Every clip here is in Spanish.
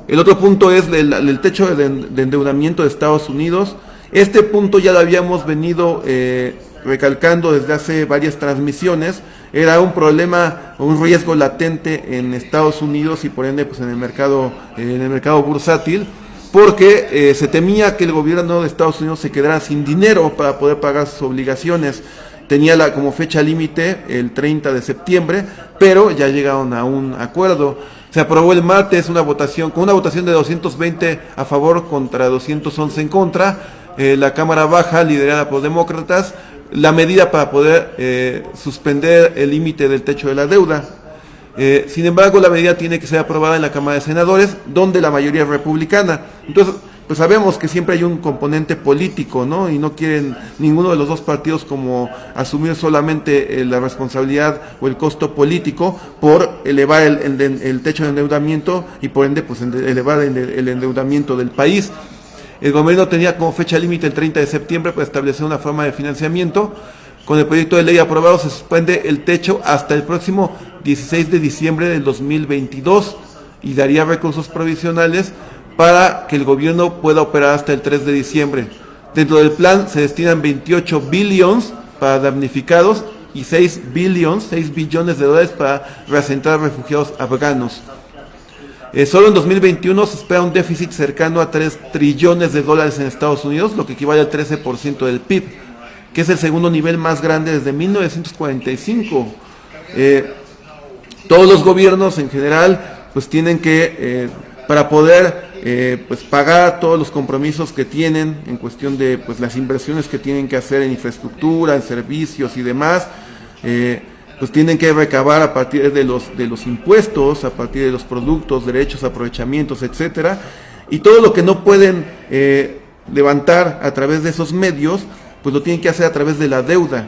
El otro punto es el techo de endeudamiento de Estados Unidos. Este punto ya lo habíamos venido recalcando desde hace varias transmisiones. Era un problema, un riesgo latente en Estados Unidos y por ende pues en el mercado bursátil, porque se temía que el gobierno de Estados Unidos se quedara sin dinero para poder pagar sus obligaciones. Tenía como fecha límite el 30 de septiembre, pero ya llegaron a un acuerdo. Se aprobó el martes con una votación de 220 a favor contra 211 en contra. La Cámara Baja, liderada por demócratas, la medida para poder suspender el límite del techo de la deuda. Sin embargo, la medida tiene que ser aprobada en la Cámara de Senadores, donde la mayoría es republicana. Entonces, pues sabemos que siempre hay un componente político, ¿no? Y no quieren ninguno de los dos partidos como asumir solamente la responsabilidad o el costo político por elevar el techo de endeudamiento y por ende pues elevar el endeudamiento del país. El gobierno tenía como fecha límite el 30 de septiembre para establecer una forma de financiamiento. Con el proyecto de ley aprobado se suspende el techo hasta el próximo 16 de diciembre del 2022 y daría recursos provisionales para que el gobierno pueda operar hasta el 3 de diciembre. Dentro del plan se destinan 28 billones para damnificados y 6 billones de dólares para reasentar refugiados afganos. Solo en 2021 se espera un déficit cercano a 3 trillones de dólares en Estados Unidos, lo que equivale al 13% del PIB, que es el segundo nivel más grande desde 1945. Todos los gobiernos en general pues tienen que, para poder pues pagar todos los compromisos que tienen en cuestión de pues las inversiones que tienen que hacer en infraestructura, en servicios y demás, pues tienen que recabar a partir de los impuestos, a partir de los productos, derechos, aprovechamientos, etcétera, y todo lo que no pueden levantar a través de esos medios, pues lo tienen que hacer a través de la deuda,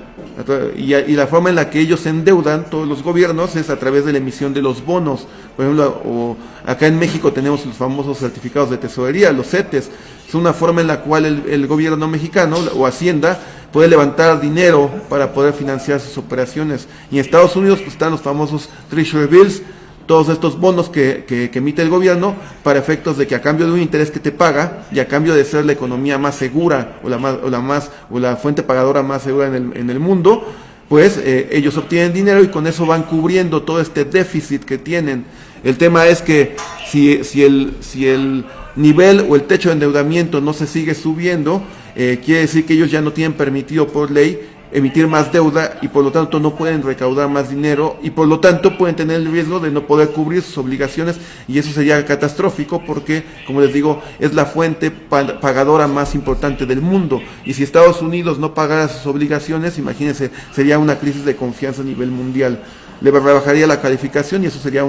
y la forma en la que ellos se endeudan, todos los gobiernos, es a través de la emisión de los bonos. Por ejemplo, acá en México tenemos los famosos certificados de tesorería, los CETES. Es una forma en la cual el gobierno mexicano o Hacienda puede levantar dinero para poder financiar sus operaciones. Y en Estados Unidos pues están los famosos Treasury Bills, todos estos bonos que emite el gobierno para efectos de que a cambio de un interés que te paga y a cambio de ser la economía más segura o la fuente pagadora más segura en el mundo, pues ellos obtienen dinero y con eso van cubriendo todo este déficit que tienen. El tema es que si el nivel o el techo de endeudamiento no se sigue subiendo, quiere decir que ellos ya no tienen permitido por ley emitir más deuda y por lo tanto no pueden recaudar más dinero y por lo tanto pueden tener el riesgo de no poder cubrir sus obligaciones y eso sería catastrófico porque, como les digo, es la fuente pagadora más importante del mundo y si Estados Unidos no pagara sus obligaciones, imagínense, sería una crisis de confianza a nivel mundial, le rebajaría la calificación y eso sería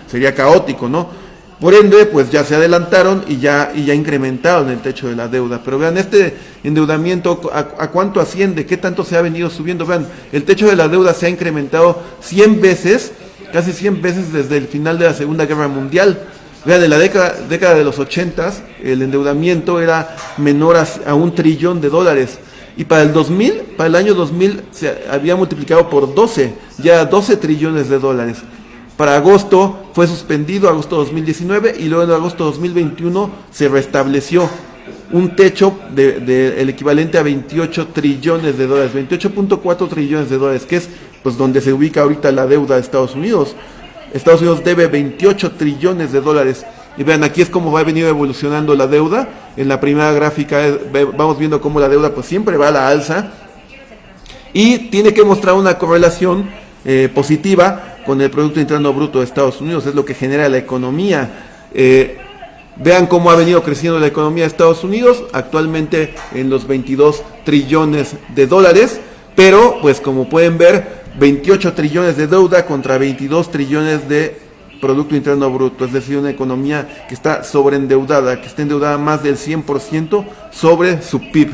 sería caótico, ¿no? Por ende, pues ya se adelantaron y ya incrementaron el techo de la deuda. Pero vean, este endeudamiento, ¿a cuánto asciende? ¿Qué tanto se ha venido subiendo? Vean, el techo de la deuda se ha incrementado 100 veces, casi 100 veces desde el final de la Segunda Guerra Mundial. Vean, en la década de los 80, el endeudamiento era menor a $1 trillón. Y para el año 2000, se había multiplicado por 12, ya 12 trillones de dólares. Para agosto fue suspendido, agosto 2019, y luego en agosto 2021 se restableció un techo el equivalente a 28 trillones de dólares, 28.4 trillones de dólares, que es pues donde se ubica ahorita la deuda de Estados Unidos. Estados Unidos debe 28 trillones de dólares. Y vean, aquí es como va a venir evolucionando la deuda. En la primera gráfica vamos viendo cómo la deuda pues siempre va a la alza y tiene que mostrar una correlación positiva con el Producto Interno Bruto de Estados Unidos, es lo que genera la economía. Vean cómo ha venido creciendo la economía de Estados Unidos, actualmente en los 22 trillones de dólares, pero pues como pueden ver, 28 trillones de deuda contra 22 trillones de Producto Interno Bruto, es decir, una economía que está sobreendeudada, que está endeudada más del 100% sobre su PIB.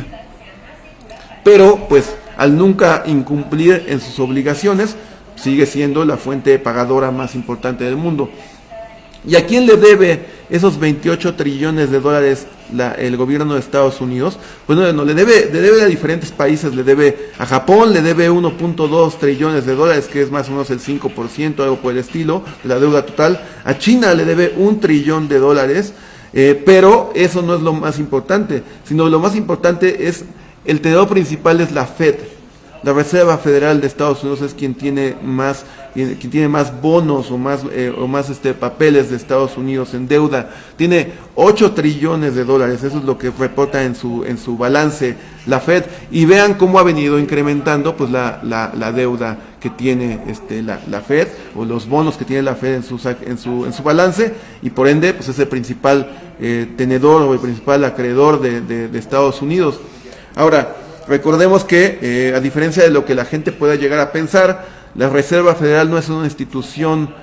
Pero pues al nunca incumplir en sus obligaciones, sigue siendo la fuente pagadora más importante del mundo. ¿Y a quién le debe esos 28 trillones de dólares el gobierno de Estados Unidos? Pues no, le debe a diferentes países, le debe a Japón, le debe 1.2 trillones de dólares, que es más o menos el 5%, algo por el estilo, de la deuda total. A China le debe 1 trillón de dólares, pero eso no es lo más importante, sino lo más importante es, el tenedor principal es la Fed. La Reserva Federal de Estados Unidos es quien tiene más bonos o más papeles de Estados Unidos en deuda. Tiene 8 trillones de dólares, eso es lo que reporta en su balance la Fed. Y vean cómo ha venido incrementando pues la deuda que tiene la Fed, o los bonos que tiene la Fed en su balance, y por ende pues es el principal tenedor o el principal acreedor de Estados Unidos. Ahora, recordemos que, a diferencia de lo que la gente pueda llegar a pensar, la Reserva Federal no es una institución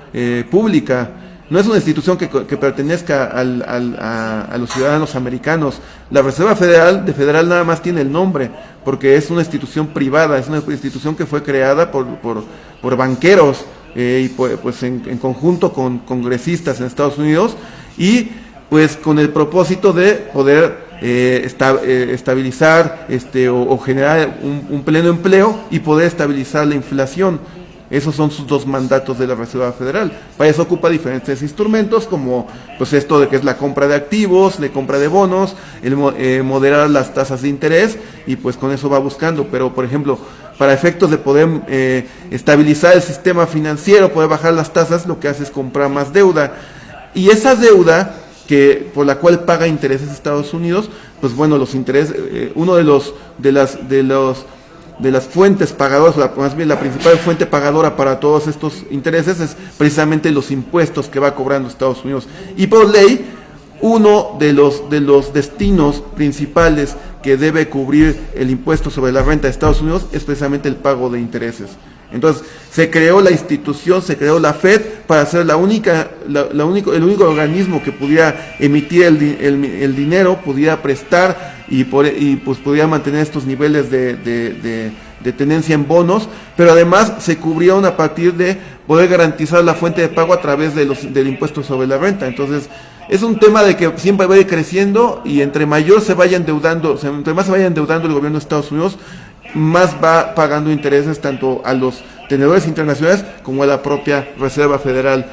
pública, no es una institución que pertenezca a los ciudadanos americanos. La Reserva Federal nada más tiene el nombre, porque es una institución privada, es una institución que fue creada por banqueros y pues en conjunto con congresistas en Estados Unidos, y pues con el propósito de poder estabilizar o generar un pleno empleo y poder estabilizar la inflación. Esos son sus dos mandatos de la Reserva Federal. Para eso ocupa diferentes instrumentos, como pues esto de que es la compra de activos, la compra de bonos, moderar las tasas de interés, y pues con eso va buscando. Pero por ejemplo, para efectos de poder estabilizar el sistema financiero, poder bajar las tasas, lo que hace es comprar más deuda. Y esa deuda por la cual paga intereses Estados Unidos, pues bueno, los intereses, uno de las fuentes pagadoras, más bien la principal fuente pagadora para todos estos intereses es precisamente los impuestos que va cobrando Estados Unidos. Y por ley, uno de los destinos principales que debe cubrir el impuesto sobre la renta de Estados Unidos es precisamente el pago de intereses. Entonces, se creó la institución, se creó la Fed para ser el único organismo que pudiera emitir el dinero, pudiera prestar y pues pudiera mantener estos niveles de tenencia en bonos, pero además se cubrieron a partir de poder garantizar la fuente de pago a través del impuesto sobre la renta. Entonces, es un tema de que siempre va a ir creciendo, y entre más se vaya endeudando el gobierno de Estados Unidos, más va pagando intereses tanto a los tenedores internacionales como a la propia Reserva Federal.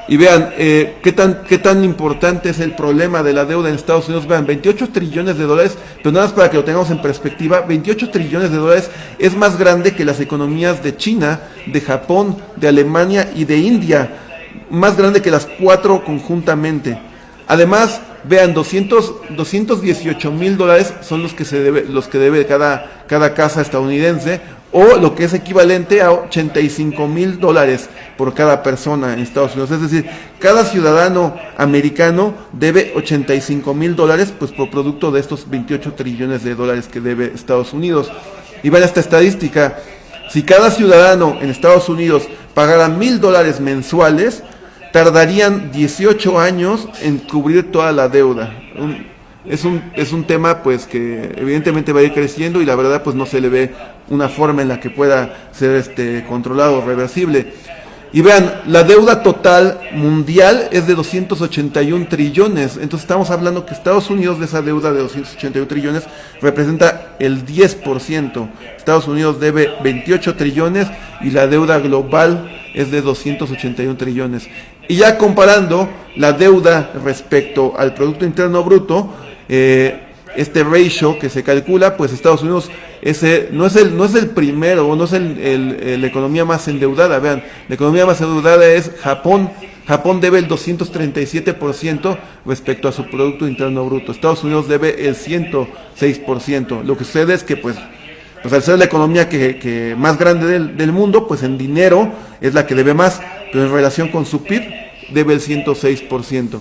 Y vean qué tan importante es el problema de la deuda en Estados Unidos. Vean, 28 trillones de dólares, pero nada más para que lo tengamos en perspectiva, 28 trillones de dólares es más grande que las economías de China, de Japón, de Alemania y de India, más grande que las 4 conjuntamente. Además, vean, 218 mil dólares son los que debe cada casa estadounidense, o lo que es equivalente a 85 mil dólares por cada persona en Estados Unidos. Es decir, cada ciudadano americano debe 85 mil dólares pues por producto de estos 28 trillones de dólares que debe Estados Unidos. Y vean esta estadística: si cada ciudadano en Estados Unidos pagara $1,000 mensuales, tardarían 18 años en cubrir toda la deuda. Es un tema pues que evidentemente va a ir creciendo, y la verdad pues no se le ve una forma en la que pueda ser controlado o reversible. Y vean, la deuda total mundial es de 281 trillones. Entonces estamos hablando que Estados Unidos, de esa deuda de 281 trillones, representa el 10%. Estados Unidos debe 28 trillones y la deuda global es de 281 trillones. Y ya comparando la deuda respecto al Producto Interno Bruto, este ratio que se calcula, pues Estados Unidos no es el primero, no es la economía más endeudada. Vean, la economía más endeudada es Japón. Japón debe el 237% respecto a su Producto Interno Bruto. Estados Unidos debe el 106%. Lo que sucede es que pues al ser la economía que más grande del mundo, pues en dinero es la que debe más, pero en relación con su PIB debe el 106%.